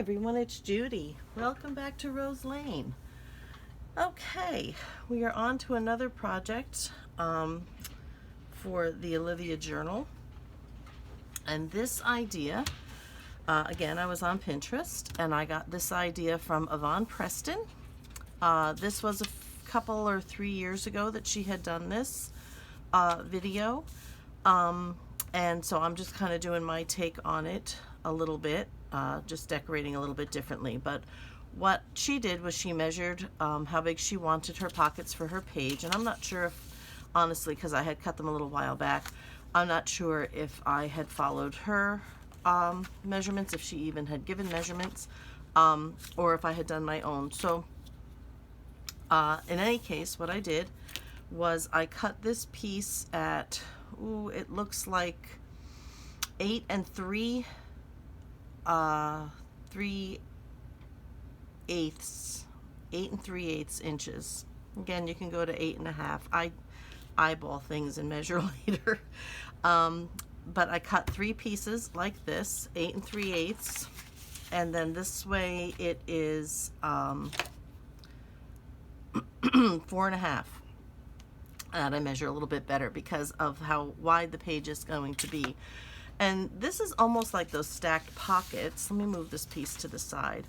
everyone, it's Judy. Welcome back to Rose Lane. Okay, we are on to another project for the Olivia journal. And this idea, again, I was on Pinterest and I got this idea from Yvonne Preston. This was a couple or 3 years ago that she had done this video. And so I'm just kind of doing my take on it a little bit, just decorating a little bit differently. But what she did was she measured how big she wanted her pockets for her page. And I'm not sure if, honestly, because I had cut them a little while back, I'm not sure if I had followed her measurements, if she even had given measurements, or if I had done my own. So in any case, what I did was I cut this piece at, it looks like 8 3/8 inches. Again, you can go to 8.5. I eyeball things and measure later. But I cut 3 pieces like this, 8 3/8, and then this way it is 4.5. And I measure a little bit better because of how wide the page is going to be. And this is almost like those stacked pockets. Let me move this piece to the side.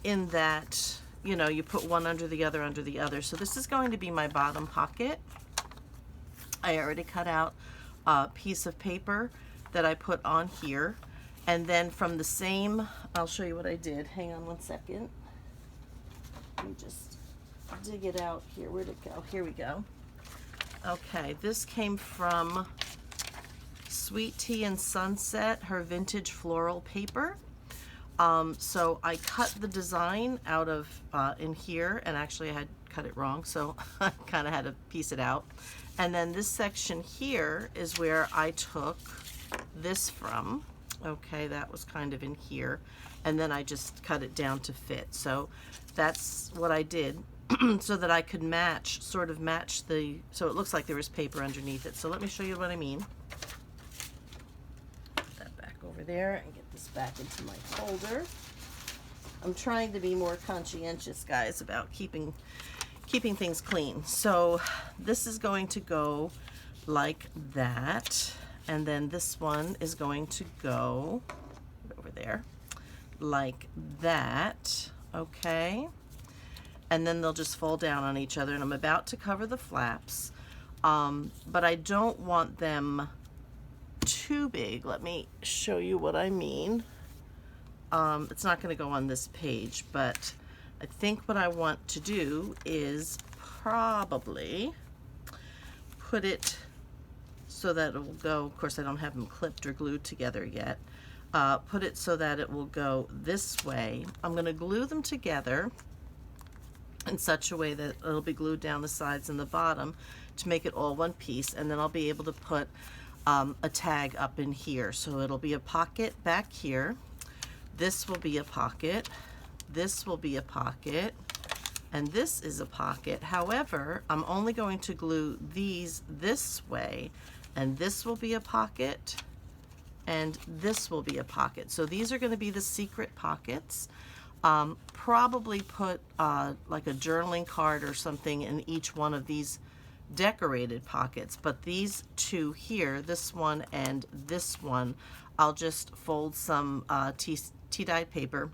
In that, you know, you put one under the other. So this is going to be my bottom pocket. I already cut out a piece of paper that I put on here. And then from the same, I'll show you what I did. Hang on one second. Let me just dig it out here. Where'd it go? Here we go. Okay, this came from Sweet Tea and Sunset, her vintage floral paper. So I cut the design out of in here, and actually I had cut it wrong, so I kind of had to piece it out. And then this section here is where I took this from. Okay, that was kind of in here, and then I just cut it down to fit. So that's what I did so that I could match, sort of match the, so it looks like there was paper underneath it. So let me show you what I mean. Put that back over there and get this back into my folder. I'm trying to be more conscientious, guys, about keeping things clean. So this is going to go like that, and then this one is going to go over there like that. Okay, and then they'll just fall down on each other, and I'm about to cover the flaps, but I don't want them too big. Let me show you what I mean. It's not going to go on this page, but I think what I want to do is probably put it so that it will go, of course I don't have them clipped or glued together yet, put it so that it will go this way. I'm going to glue them together in such a way that it'll be glued down the sides and the bottom to make it all one piece, and then I'll be able to put a tag up in here. So it'll be a pocket back here, this will be a pocket, this will be a pocket, and this is a pocket. However, I'm only going to glue these this way, and this will be a pocket, and this will be a pocket. So these are going to be the secret pockets. Probably put like a journaling card or something in each one of these decorated pockets, but these two here, this one and this one, I'll just fold some tea-dyed paper,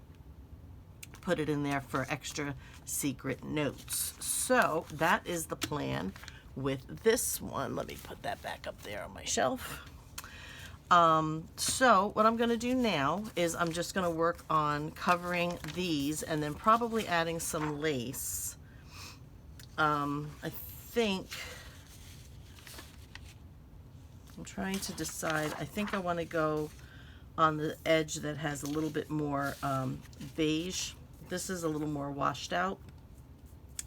put it in there for extra secret notes. So that is the plan with this one. Let me put that back up there on my shelf. So what I'm going to do now is I'm just going to work on covering these and then probably adding some lace. I think I'm trying to decide. I think I want to go on the edge that has a little bit more beige. This is a little more washed out,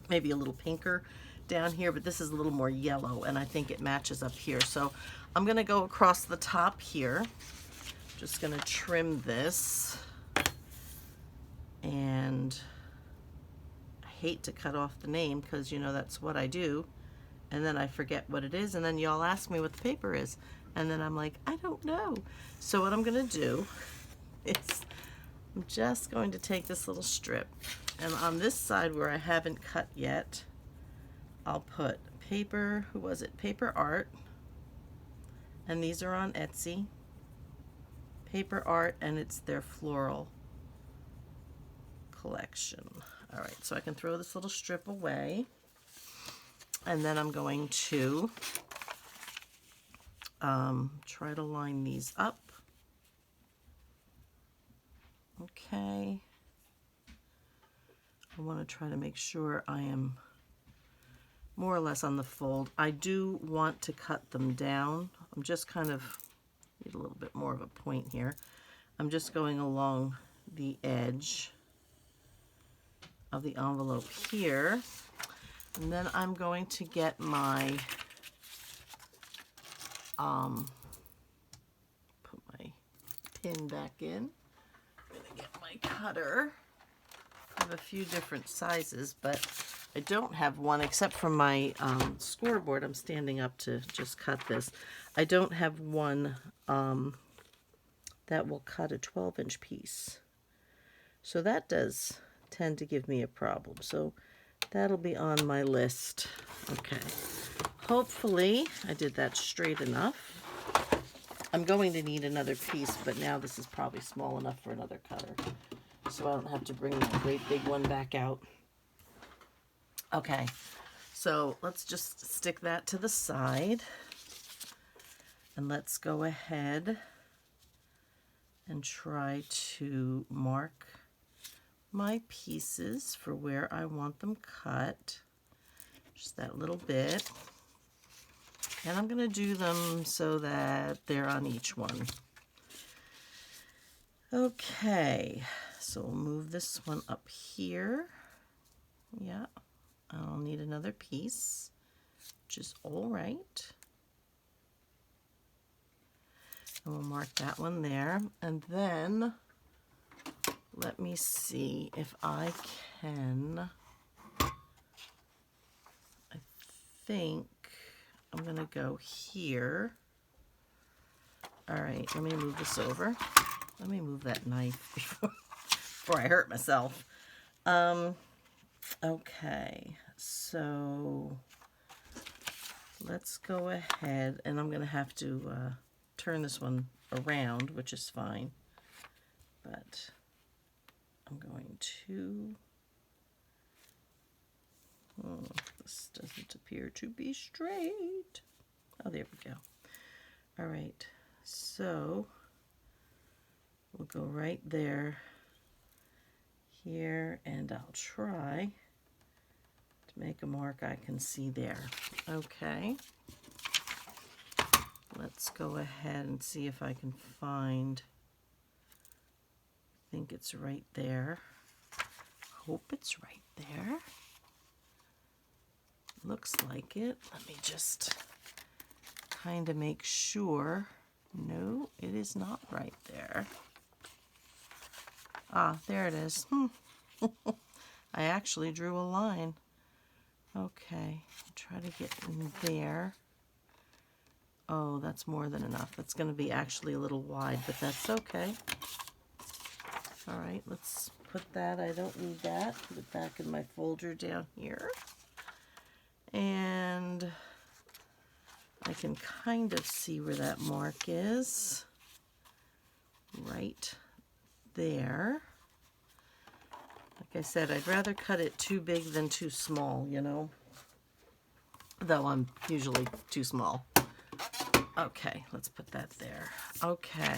maybe a little pinker down here, but this is a little more yellow, and I think it matches up here. So I'm going to go across the top here. Just going to trim this, and I hate to cut off the name because, you know, that's what I do, and then I forget what it is, and then y'all ask me what the paper is, and then I'm like, I don't know. So what I'm going to do I'm just going to take this little strip, and on this side where I haven't cut yet, I'll put paper, who was it? Paper Art, and these are on Etsy. Paper Art, and it's their floral collection. All right, so I can throw this little strip away, and then I'm going to try to line these up. Okay. I want to try to make sure I am more or less on the fold. I do want to cut them down. I'm just kind of need a little bit more of a point here. I'm just going along the edge of the envelope here, and then I'm going to get my put my pin back in. I'm gonna get my cutter. I have a few different sizes, but I don't have one except for my scoreboard. I'm standing up to just cut this. I don't have one that will cut a 12-inch piece. So that does tend to give me a problem. So that'll be on my list. Okay. Hopefully I did that straight enough. I'm going to need another piece, but now this is probably small enough for another cutter, so I don't have to bring that great big one back out. Okay, so let's just stick that to the side, and let's go ahead and try to mark my pieces for where I want them cut, just that little bit. And I'm going to do them so that they're on each one. Okay, so we'll move this one up here. Yeah, I'll need another piece, which is all right. And we'll mark that one there. And then let me see if I can, I think I'm going to go here. All right, let me move this over. Let me move that knife before I hurt myself. Okay, so let's go ahead, and I'm going to have to turn this one around, which is fine. But I'm going to... Oh, this doesn't appear to be straight. Oh, there we go. All right, so we'll go right there, here, and I'll try to make a mark I can see there. Okay, let's go ahead and see if I can find, I think it's right there. Hope it's right there. Looks like it. Let me just kind of make sure. No, it is not right there. Ah, there it is. I actually drew a line. Okay, try to get in there. Oh, that's more than enough. That's going to be actually a little wide, but that's okay. All right, let's put that. I don't need that. Put it back in my folder down here. And I can kind of see where that mark is. Right there. Like I said, I'd rather cut it too big than too small, you know, though I'm usually too small. Okay, let's put that there. Okay,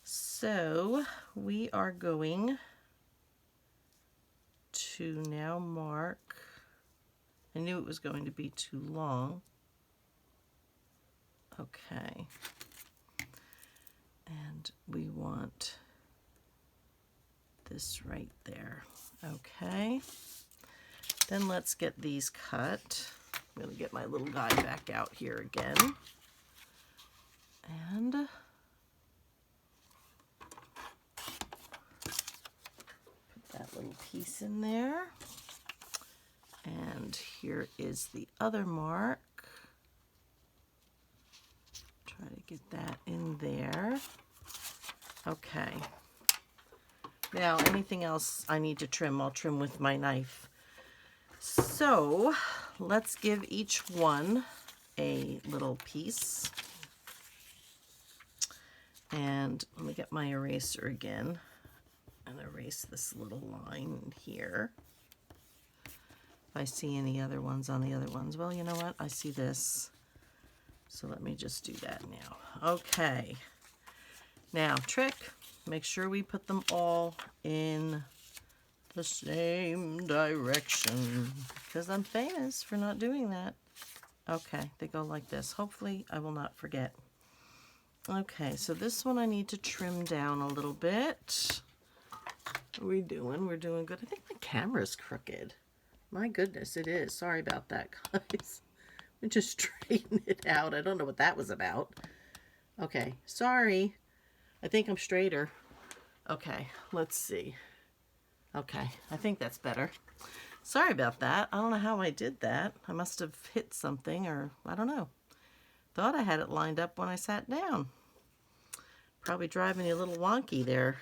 so we are going to now mark. I knew it was going to be too long. Okay, and we want this right there. Okay, then let's get these cut. I'm going to get my little guy back out here again. And put that little piece in there. And here is the other mark. Try to get that in there. Okay. Now, anything else I need to trim, I'll trim with my knife. So, let's give each one a little piece. And let me get my eraser again and erase this little line here. If I see any other ones on the other ones, well, you know what? I see this. So let me just do that now. Okay. Now, trick. Make sure we put them all in the same direction, because I'm famous for not doing that. Okay, they go like this. Hopefully I will not forget. Okay, so this one I need to trim down a little bit. What are we doing? We're doing good. I think my camera's crooked. My goodness, it is. Sorry about that, guys. Let me just straighten it out. I don't know what that was about. Okay, sorry. I think I'm straighter. Okay, let's see. Okay, I think that's better. Sorry about that. I don't know how I did that. I must have hit something, or I don't know. Thought I had it lined up when I sat down. Probably driving you a little wonky there.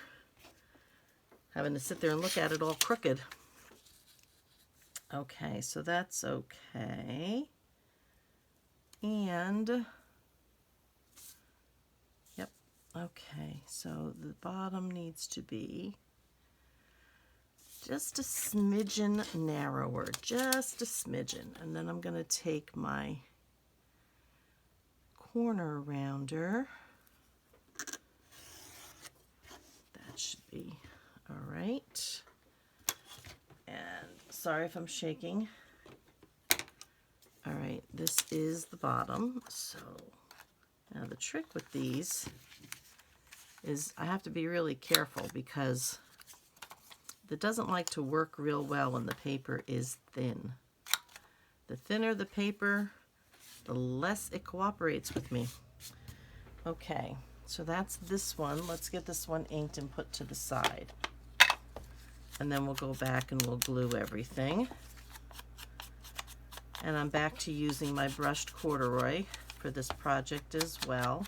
Having to sit there and look at it all crooked. Okay, so that's okay. And, yep, okay, so the bottom needs to be just a smidgen narrower, just a smidgen. And then I'm going to take my corner rounder. That should be all right. And sorry if I'm shaking. All right, this is the bottom. So now the trick with these is I have to be really careful, because it doesn't like to work real well when the paper is thin. The thinner the paper, the less it cooperates with me. Okay, so that's this one. Let's get this one inked and put to the side. And then we'll go back and we'll glue everything. And I'm back to using my brushed corduroy for this project as well.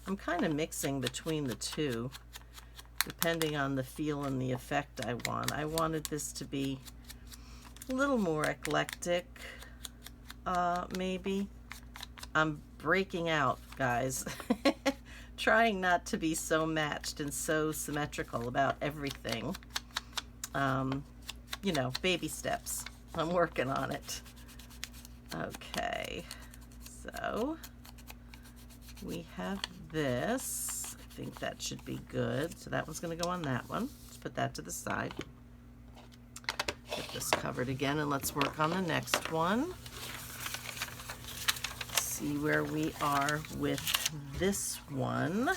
I'm kind of mixing between the two, depending on the feel and the effect I want. I wanted this to be a little more eclectic, maybe. I'm breaking out, guys. Trying not to be so matched and so symmetrical about everything. You know, baby steps. I'm working on it. Okay, so we have this. I think that should be good. So that one's going to go on that one. Let's put that to the side. Get this covered again, and let's work on the next one. See where we are with this one.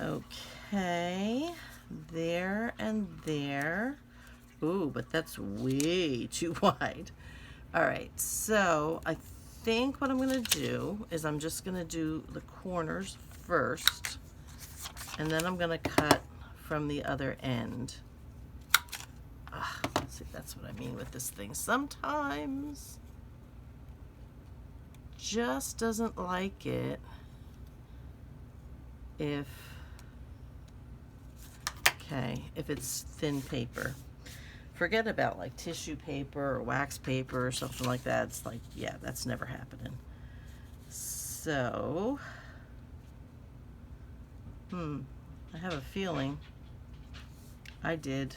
Okay, there and there. Ooh, but that's way too wide. All right, so I think what I'm going to do is I'm just going to do the corners first, and then I'm going to cut from the other end. See, that's what I mean with this thing. Sometimes just doesn't like it if it's thin paper. Forget about like tissue paper or wax paper or something like that. It's like, yeah, that's never happening. So, I have a feeling I did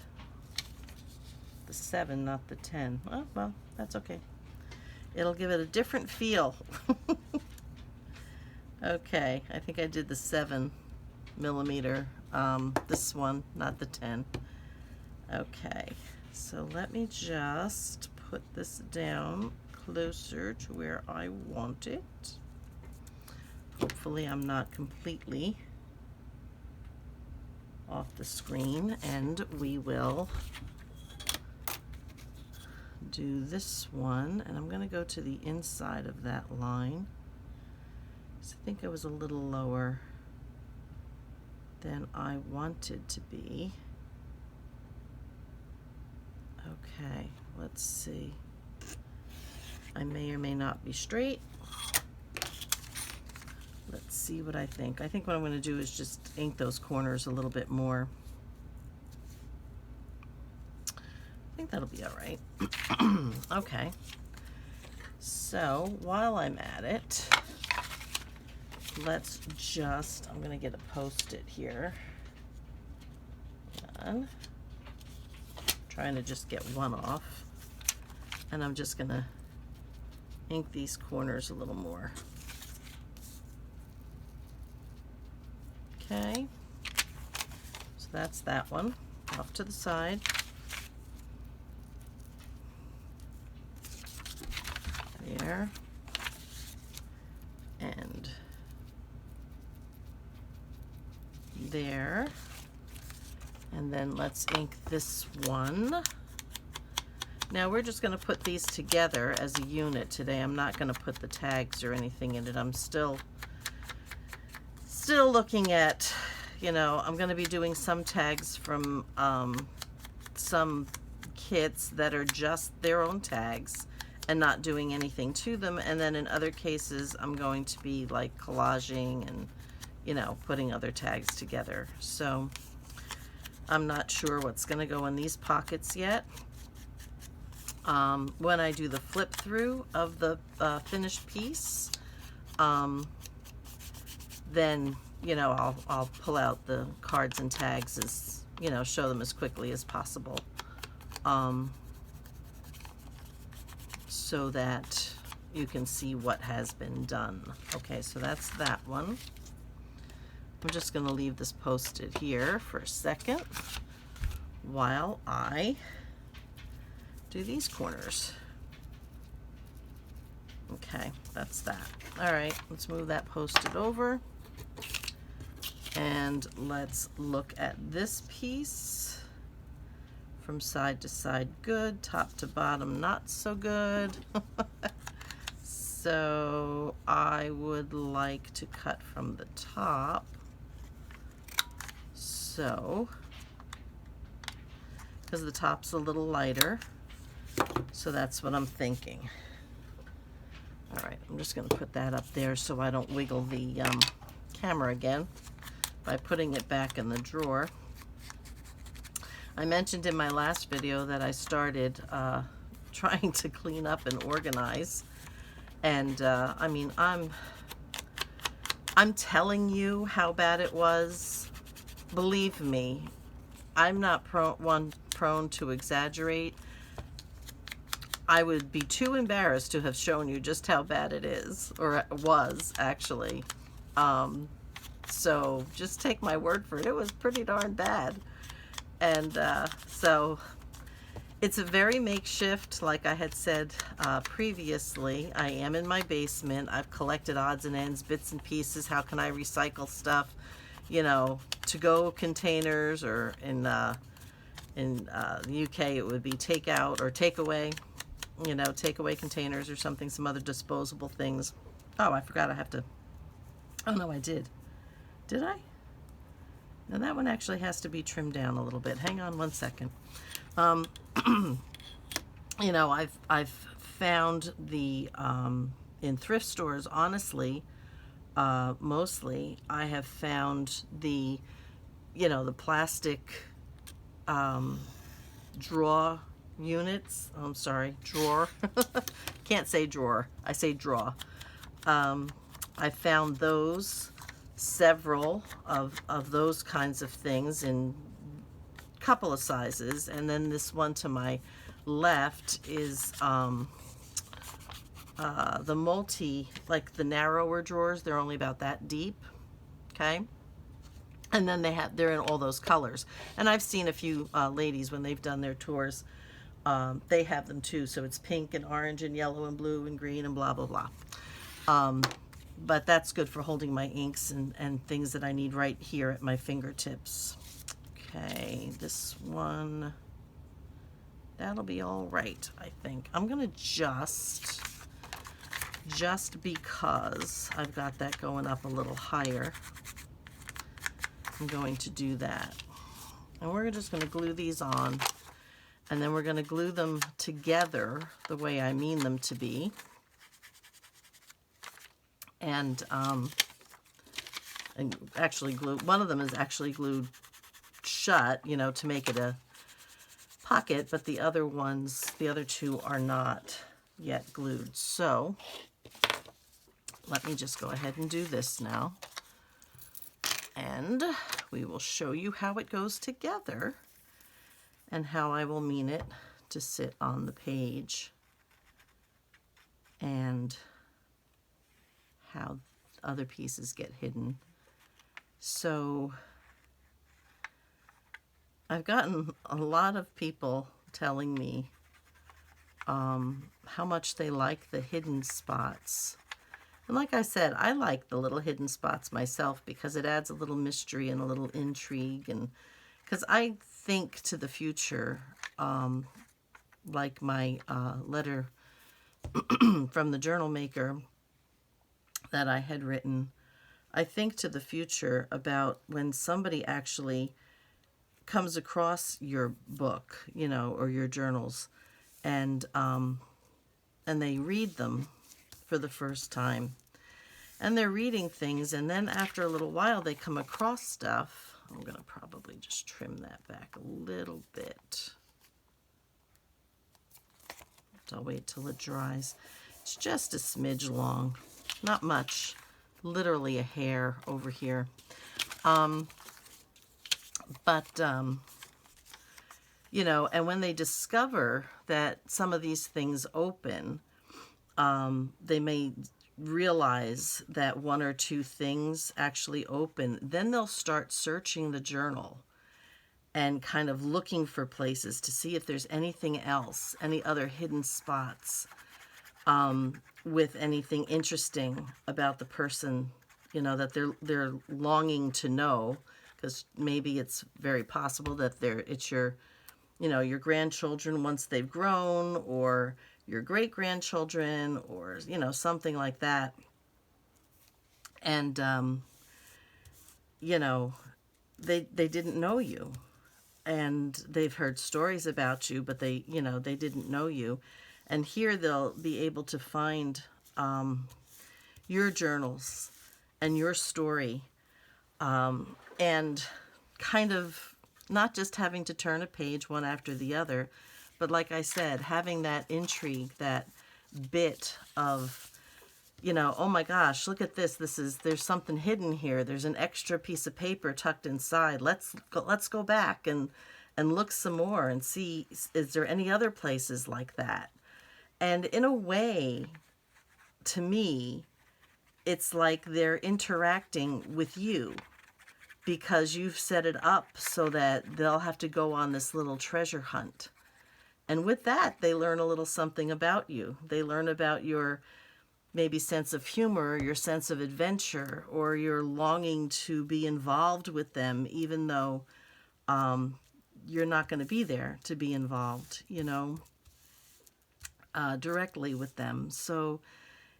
the 7, not the 10. Oh, well, that's okay. It'll give it a different feel. Okay, I think I did the 7 millimeter. This one, not the 10. Okay, so let me just put this down closer to where I want it. Hopefully I'm not completely off the screen, and we will do this one, and I'm going to go to the inside of that line. So I think I was a little lower than I wanted to be. Okay, let's see. I may or may not be straight. Let's see what I think. I think what I'm going to do is just ink those corners a little bit more. I think that'll be all right. Okay. So while I'm at it, let's just, I'm going to get a Post-it here. Done. Trying to just get one off. And I'm just going to ink these corners a little more. Okay. So that's that one. Off to the side. There. And there. And then let's ink this one. Now we're just going to put these together as a unit today. I'm not going to put the tags or anything in it. I'm still looking at, you know, I'm going to be doing some tags from some kits that are just their own tags and not doing anything to them. And then in other cases, I'm going to be like collaging and, you know, putting other tags together. So I'm not sure what's going to go in these pockets yet. When I do the flip through of the finished piece, then, you know, I'll pull out the cards and tags as, you know, show them as quickly as possible, so that you can see what has been done. Okay, so that's that one. I'm just going to leave this posted here for a second while I do these corners. Okay, that's that. All right, let's move that Post-it over. And let's look at this piece. From side to side, good. Top to bottom, not so good. So I would like to cut from the top. So, because the top's a little lighter. So that's what I'm thinking. All right, I'm just going to put that up there so I don't wiggle the camera again by putting it back in the drawer. I mentioned in my last video that I started trying to clean up and organize. And I mean, I'm telling you how bad it was. Believe me, I'm not prone to exaggerate. I would be too embarrassed to have shown you just how bad it is, or it was actually. So just take my word for it. It was pretty darn bad. And so it's a very makeshift, like I had said previously. I am in my basement. I've collected odds and ends, bits and pieces. How can I recycle stuff? You know, to-go containers, or in the UK it would be takeout or takeaway. You know, takeaway containers or something, some other disposable things. Oh, I forgot I have to, oh no, I did. Did I? Now that one actually has to be trimmed down a little bit. Hang on one second. You know, I've found the, in thrift stores, honestly, mostly, I have found the, you know, the plastic draw units. Oh, I'm sorry, drawer. Can't say drawer. I say draw. I found those, several of those kinds of things in a couple of sizes. And then this one to my left is the multi, like the narrower drawers. They're only about that deep. Okay. And then they're in all those colors. And I've seen a few ladies when they've done their tours, they have them too. So it's pink and orange and yellow and blue and green and blah, blah, blah. But that's good for holding my inks and things that I need right here at my fingertips. Okay, this one, that'll be all right, I think. I'm gonna just because I've got that going up a little higher, I'm going to do that. And we're just gonna glue these on, and then we're gonna glue them together the way I mean them to be. And and actually glued, one of them is actually glued shut, you know, to make it a pocket, but the other ones, the other two are not yet glued. So let me just go ahead and do this now. And we will show you how it goes together and how I will mean it to sit on the page and how other pieces get hidden. So I've gotten a lot of people telling me how much they like the hidden spots. And like I said, I like the little hidden spots myself because it adds a little mystery and a little intrigue. And because I think to the future, like my letter from the journal maker that I had written, I think to the future about when somebody actually comes across your book, you know, or your journals, and they read them for the first time, and they're reading things, and then after a little while they come across stuff. I'm gonna probably just trim that back a little bit. I'll wait till it dries. It's just a smidge long, not much, literally a hair over here. You know, and when they discover that some of these things open, they may realize that one or two things actually open. Then they'll start searching the journal and kind of looking for places to see if there's anything else, any other hidden spots, with anything interesting about the person, you know, that they're longing to know. Because maybe it's very possible that it's your, you know, your grandchildren once they've grown, or your great-grandchildren, or, you know, something like that. And, you know, they didn't know you. And they've heard stories about you, but they, you know, they didn't know you. And here they'll be able to find your journals and your story. And kind of not just having to turn a page one after the other, but like I said, having that intrigue, that bit of, you know, oh my gosh, look at this. There's something hidden here. There's an extra piece of paper tucked inside. Let's go back and look some more and see, is there any other places like that? And in a way, to me, it's like they're interacting with you, because you've set it up so that they'll have to go on this little treasure hunt. And with that, they learn a little something about you. They learn about your maybe sense of humor, your sense of adventure, or your longing to be involved with them, even though you're not going to be there to be involved, you know, directly with them. So,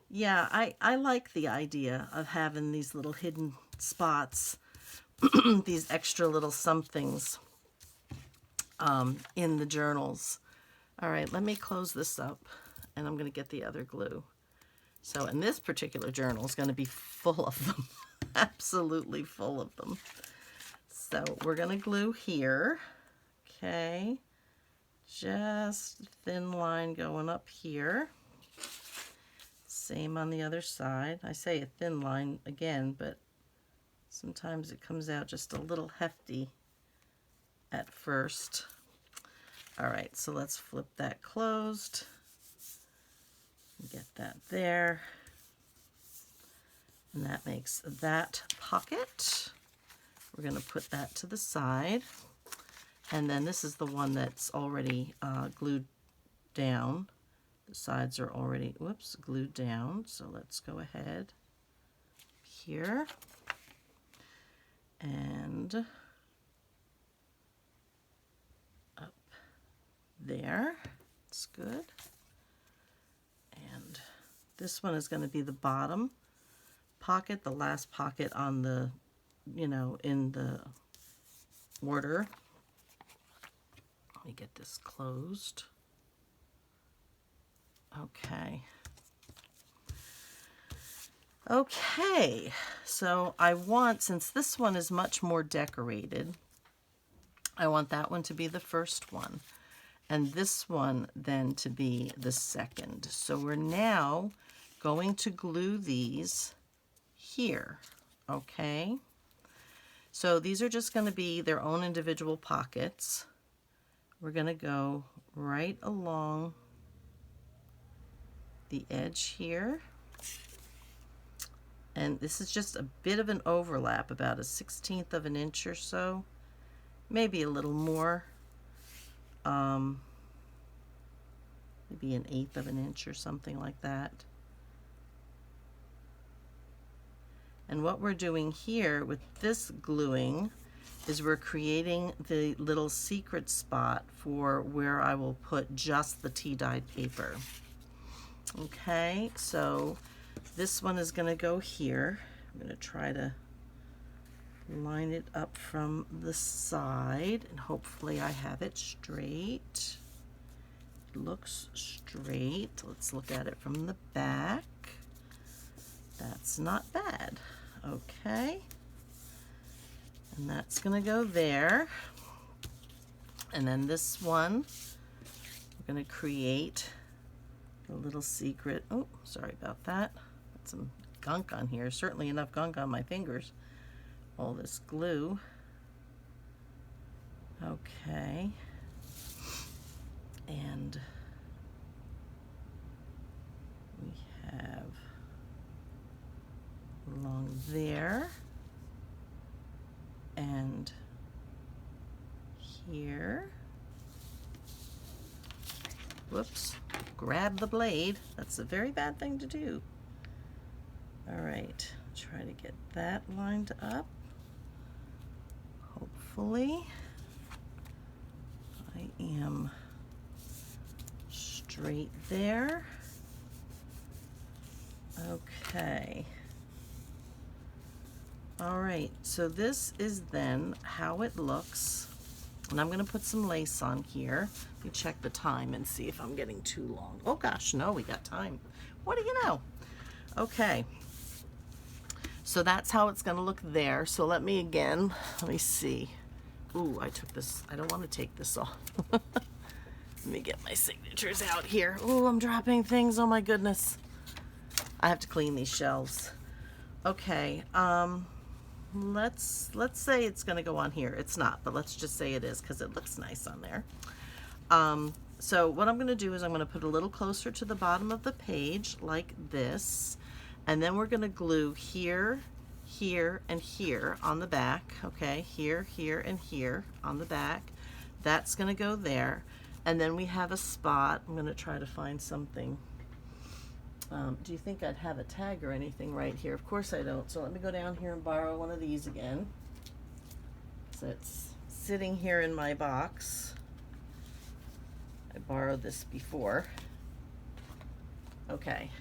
yeah, I like the idea of having these little hidden spots, these extra little somethings in the journals. All right, let me close this up, and I'm going to get the other glue. So, and this particular journal is going to be full of them, absolutely full of them. So we're going to glue here, okay, just a thin line going up here. Same on the other side. I say a thin line again, but sometimes it comes out just a little hefty at first. All right, so let's flip that closed. Get that there. And that makes that pocket. We're going to put that to the side. And then this is the one that's already glued down. The sides are already, whoops, glued down. So let's go ahead here. And up there. It's good. And this one is going to be the bottom pocket, the last pocket on the, you know, in the order. Let me get this closed. Okay. Okay, so I want, since this one is much more decorated, I want that one to be the first one, and this one then to be the second. So we're now going to glue these here, okay? So these are just going to be their own individual pockets. We're going to go right along the edge here. And this is just a bit of an overlap, about a 1/16 of an inch or so, maybe a little more, maybe an 1/8 of an inch or something like that. And what we're doing here with this gluing is we're creating the little secret spot for where I will put just the tea-dyed paper. Okay, so this one is going to go here. I'm going to try to line it up from the side, and hopefully I have it straight. It looks straight. Let's look at it from the back. That's not bad. Okay. And that's going to go there. And then this one, we're going to create a little secret. Oh, sorry about that. Got some gunk on here. Certainly enough gunk on my fingers. All this glue. Okay. And we have along there and here. Whoops, grab the blade. That's a very bad thing to do. All right, try to get that lined up. Hopefully I am straight there. Okay. All right, so this is then how it looks. And I'm going to put some lace on here. Let me check the time and see if I'm getting too long. Oh gosh, no, we got time. What do you know? Okay. So that's how it's going to look there. So let me see. Ooh, I took this. I don't want to take this off. Let me get my signatures out here. Ooh, I'm dropping things. Oh my goodness. I have to clean these shelves. Okay. Let's say it's going to go on here. It's not, but let's just say it is because it looks nice on there. So what I'm going to do is I'm going to put a little closer to the bottom of the page like this, and then we're going to glue here, here, and here on the back. Okay, here, here, and here on the back. That's going to go there, and then we have a spot. I'm going to try to find something. Do you think I'd have a tag or anything right here? Of course I don't. So let me go down here and borrow one of these again. So it's sitting here in my box. I borrowed this before. Okay.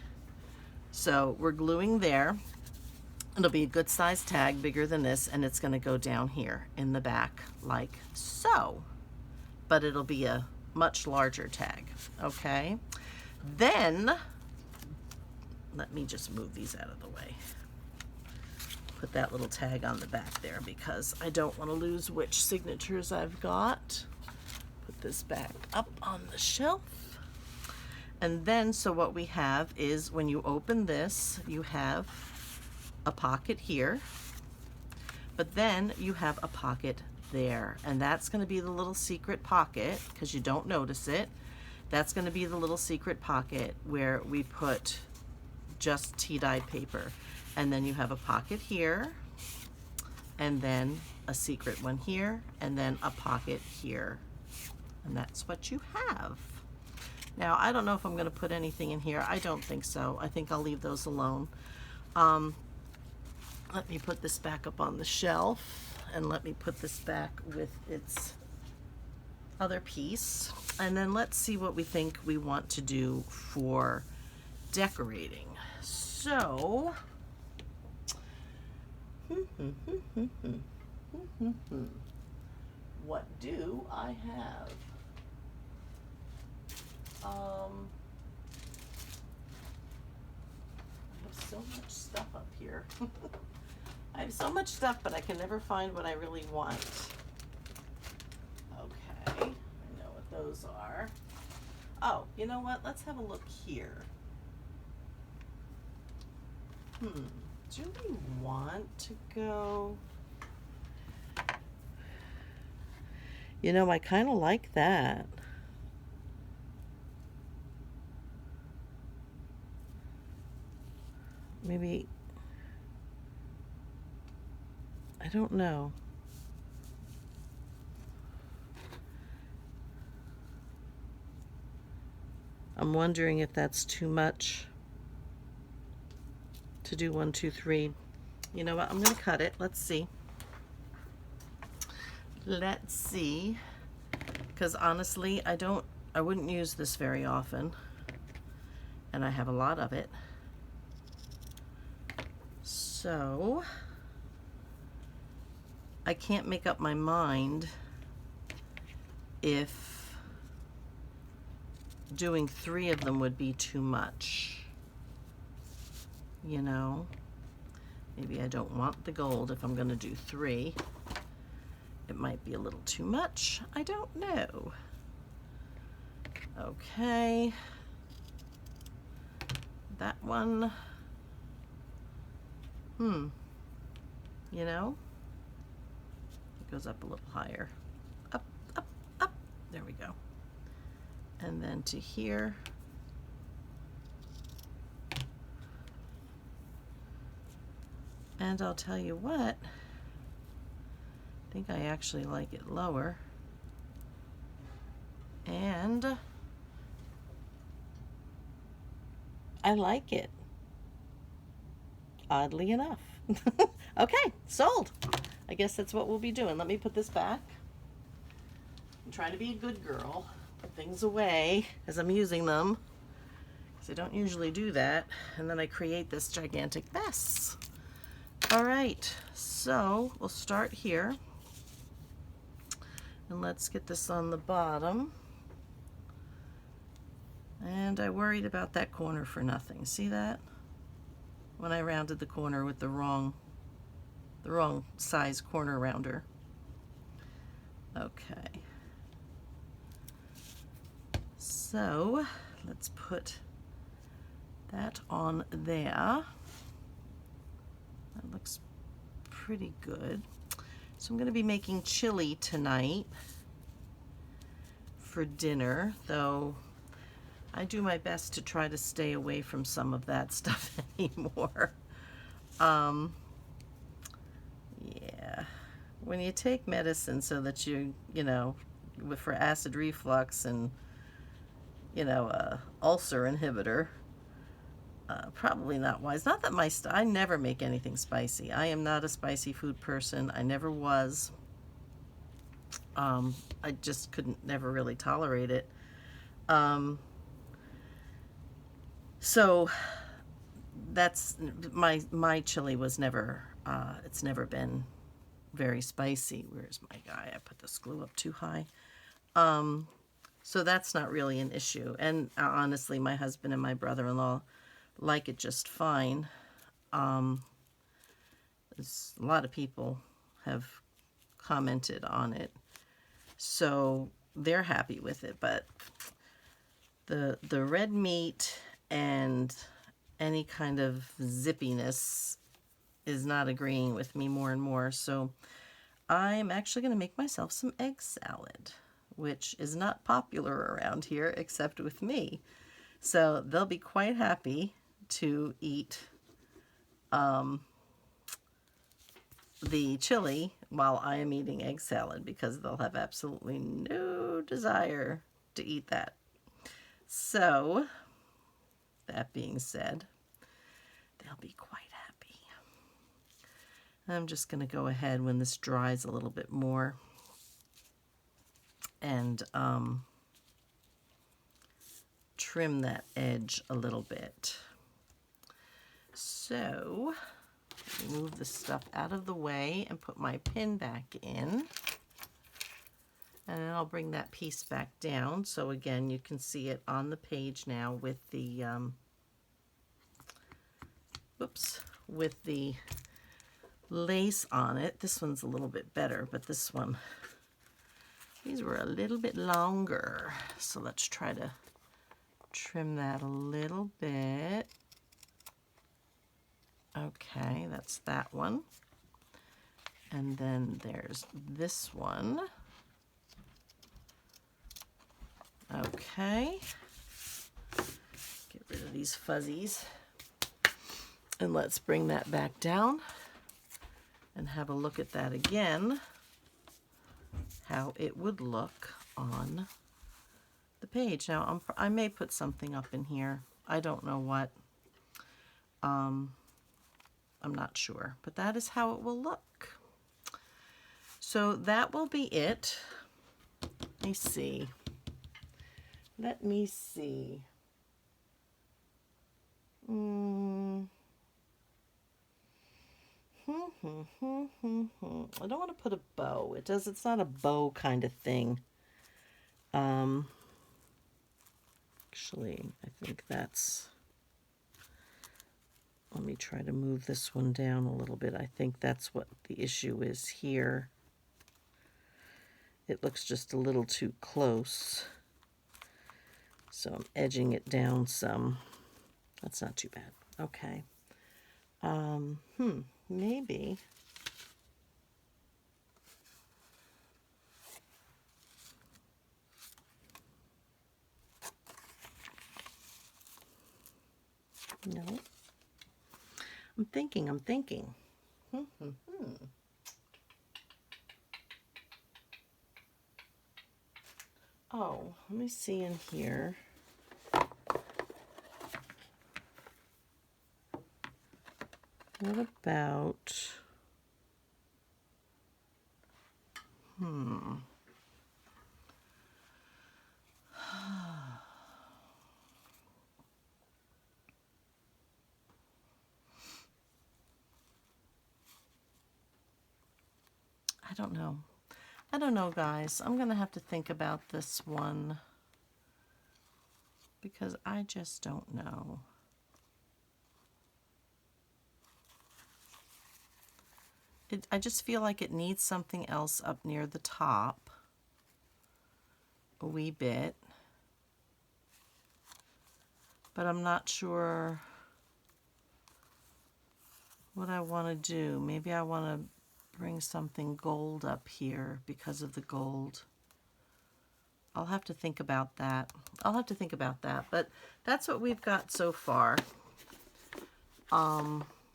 So we're gluing there. It'll be a good size tag, bigger than this, and it's going to go down here in the back like so. But it'll be a much larger tag. Okay. Then let me just move these out of the way. Put that little tag on the back there because I don't want to lose which signatures I've got. Put this back up on the shelf. And then, so what we have is when you open this, you have a pocket here, but then you have a pocket there. And that's going to be the little secret pocket because you don't notice it. That's going to be the little secret pocket where we put just tea-dyed paper. And then you have a pocket here, and then a secret one here, and then a pocket here. And that's what you have. Now, I don't know if I'm going to put anything in here. I don't think so. I think I'll leave those alone. Let me put this back up on the shelf, and let me put this back with its other piece. And then let's see what we think we want to do for decorating. So, what do I have? I have so much stuff up here. I have so much stuff, but I can never find what I really want. Okay, I know what those are. Oh, you know what? Let's have a look here. Do we want to go? You know, I kind of like that. Maybe, I don't know. I'm wondering if that's too much to do 1, 2, 3. You know what? I'm going to cut it. Let's see. Let's see. Because honestly, I wouldn't use this very often. And I have a lot of it. So I can't make up my mind if doing 3 of them would be too much. You know, maybe I don't want the gold if I'm going to do 3. It might be a little too much. I don't know. Okay. That one. You know, it goes up a little higher. Up, up, up. There we go. And then to here. And I'll tell you what, I think I actually like it lower. And I like it, oddly enough. Okay, sold. I guess that's what we'll be doing. Let me put this back. I'm trying to be a good girl. Put things away as I'm using them, because I don't usually do that. And then I create this gigantic mess. All right, so we'll start here. And let's get this on the bottom. And I worried about that corner for nothing. See that? When I rounded the corner with the wrong size corner rounder. Okay. So let's put that on there. That looks pretty good. So I'm going to be making chili tonight for dinner, though I do my best to try to stay away from some of that stuff anymore. Yeah, when you take medicine so that you know, for acid reflux and, you know, ulcer inhibitor, probably not wise. Not that I never make anything spicy. I am not a spicy food person. I never was. I just never really tolerate it. So that's my chili was never, it's never been very spicy. Where's my guy? I put this glue up too high. So that's not really an issue. And honestly, my husband and my brother-in-law like it just fine. A lot of people have commented on it, so they're happy with it. But the red meat and any kind of zippiness is not agreeing with me more and more. So I'm actually going to make myself some egg salad, which is not popular around here except with me. So they'll be quite happy to eat the chili while I am eating egg salad, because they'll have absolutely no desire to eat that. So, that being said, they'll be quite happy. I'm just going to go ahead when this dries a little bit more and trim that edge a little bit. So, move this stuff out of the way and put my pin back in. And then I'll bring that piece back down. So again, you can see it on the page now with the whoops, with the lace on it. This one's a little bit better, but this one, these were a little bit longer. So let's try to trim that a little bit. Okay, that's that one. And then there's this one. Okay. Get rid of these fuzzies. And let's bring that back down and have a look at that again, how it would look on the page. Now, I may put something up in here. I don't know what. I'm not sure, but that is how it will look. So that will be it. Let me see. Let me see. I don't want to put a bow. It's not a bow kind of thing. Actually, I think that's, let me try to move this one down a little bit. I think that's what the issue is here. It looks just a little too close. So I'm edging it down some. That's not too bad. Okay. Maybe. No. I'm thinking. Oh, let me see in here. What about, I don't know. I don't know, guys. I'm going to have to think about this one because I just don't know. I just feel like it needs something else up near the top a wee bit, but I'm not sure what I want to do. Maybe I want to bring something gold up here because of the gold. I'll have to think about that. But that's what we've got so far.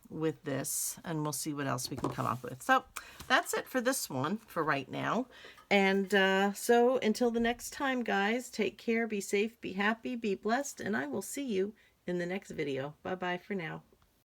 With this, and we'll see what else we can come up with. So that's it for this one for right now. And so until the next time, guys, take care, be safe, be happy, be blessed, and I will see you in the next video. Bye-bye for now.